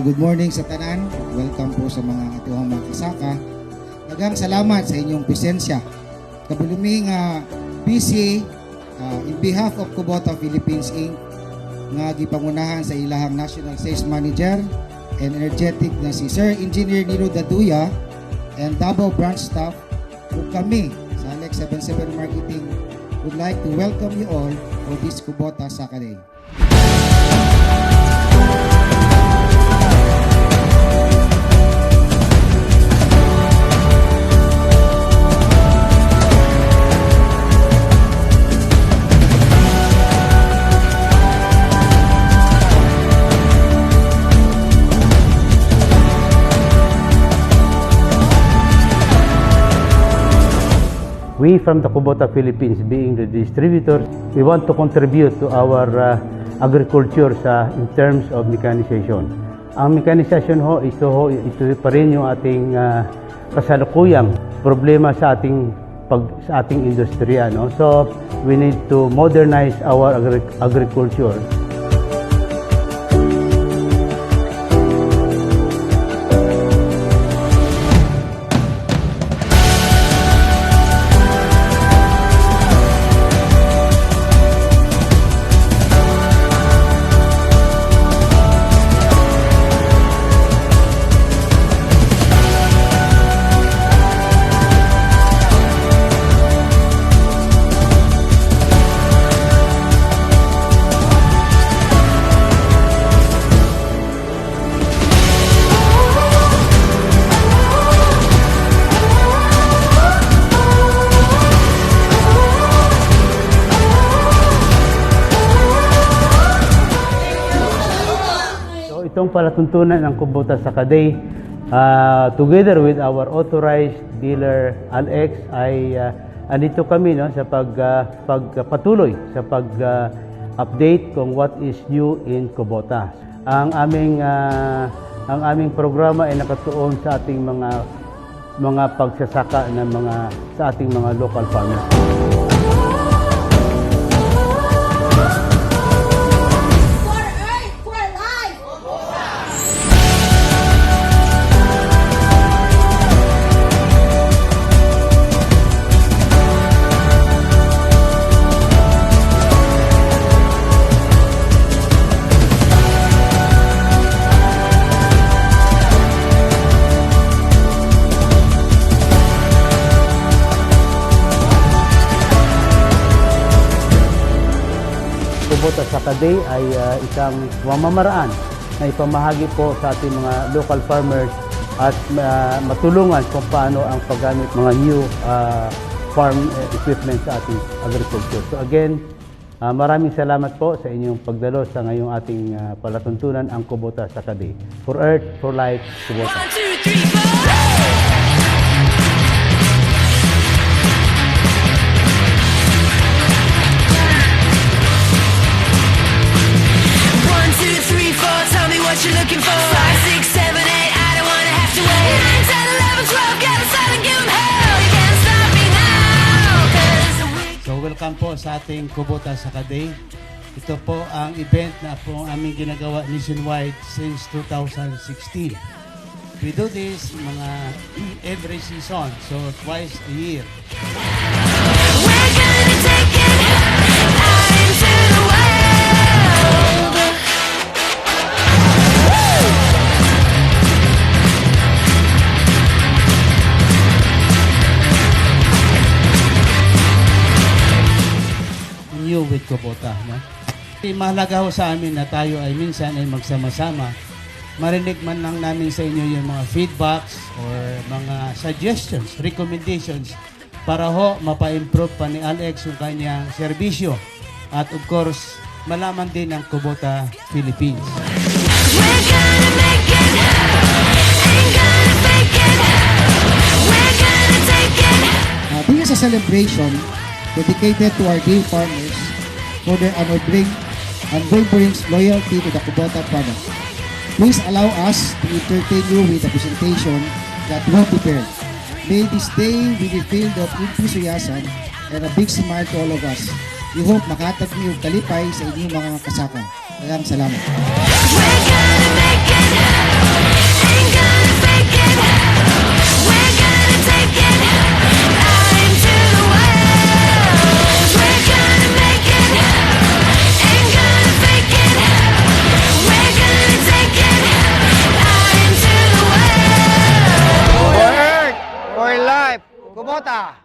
Good morning sa tanan. Welcome po sa mga atuhang mga kasaka. Daghang salamat sa inyong presensya. Kabuluming busy in behalf of Kubota Philippines Inc. nga gipangunahan sa ilahang National Sales Manager and Energetic na si Sir Engineer Nilo Daduya and Davao Branch staff ug kami sa Alex 77 Marketing would like to welcome you all for this Kubota Saka Day. We from the Kubota Philippines, being the distributors, we want to contribute to our agriculture in terms of mechanization. Ang mechanization ito pa rin yung ating kasalukuyang problema sa ating industriya. No? So we need to modernize our agriculture. Itong palatuntunan ng Kubota Saka Day, together with our authorized dealer Alex, ay andito kami sa pagpatuloy sa pag-update kung what is new in Kubota. Ang aming programa ay nakatuon sa ating mga pagsasaka sa ating mga local farmers. Kubota Saka Day ay isang mamamaraan na ipamahagi po sa ating mga local farmers at matulungan kung paano ang paggamit mga new farm equipment sa ating agriculture. So again, maraming salamat po sa inyong pagdalo sa ngayong ating palatuntunan ang Kubota Saka Day. For Earth, for Life, Kubota. 1, 2, 3, 4. What you looking for? 5, 6, 7, 8, I don't wanna have to wait. 9, 10, 11, 12, get inside and give them hell. You can't stop me now. So welcome po sa ating Kubota Saka Day. Ito po ang event na po aming ginagawa nationwide since 2016. We do this every season, so twice a year. We're gonna take it out into the world. With Kubota, no? Mahalaga ho sa amin na tayo ay minsan ay magsama-sama. Marinig man lang namin sa inyo yung mga feedbacks or mga suggestions, recommendations para ho mapa-improve pa ni Alex yung kanyang serbisyo. At of course, malaman din ng Kubota Philippines. We're gonna make it, ain't gonna fake it. We're gonna take it. This is a celebration dedicated to our dear farmers for their unwavering loyalty to the Kubota product. Please allow us to entertain you with a presentation that we prepared. May this day be filled of enthusiasm and a big smile to all of us. We hope makatag niyo kalipay sa inyong mga kasaka. Maraming salamat. We're gonna make it. Ain't gonna fake it. We're gonna take it out into the world. We're gonna make it. Ain't gonna fake it. We're gonna take it out into the world. Work for life. Kubota.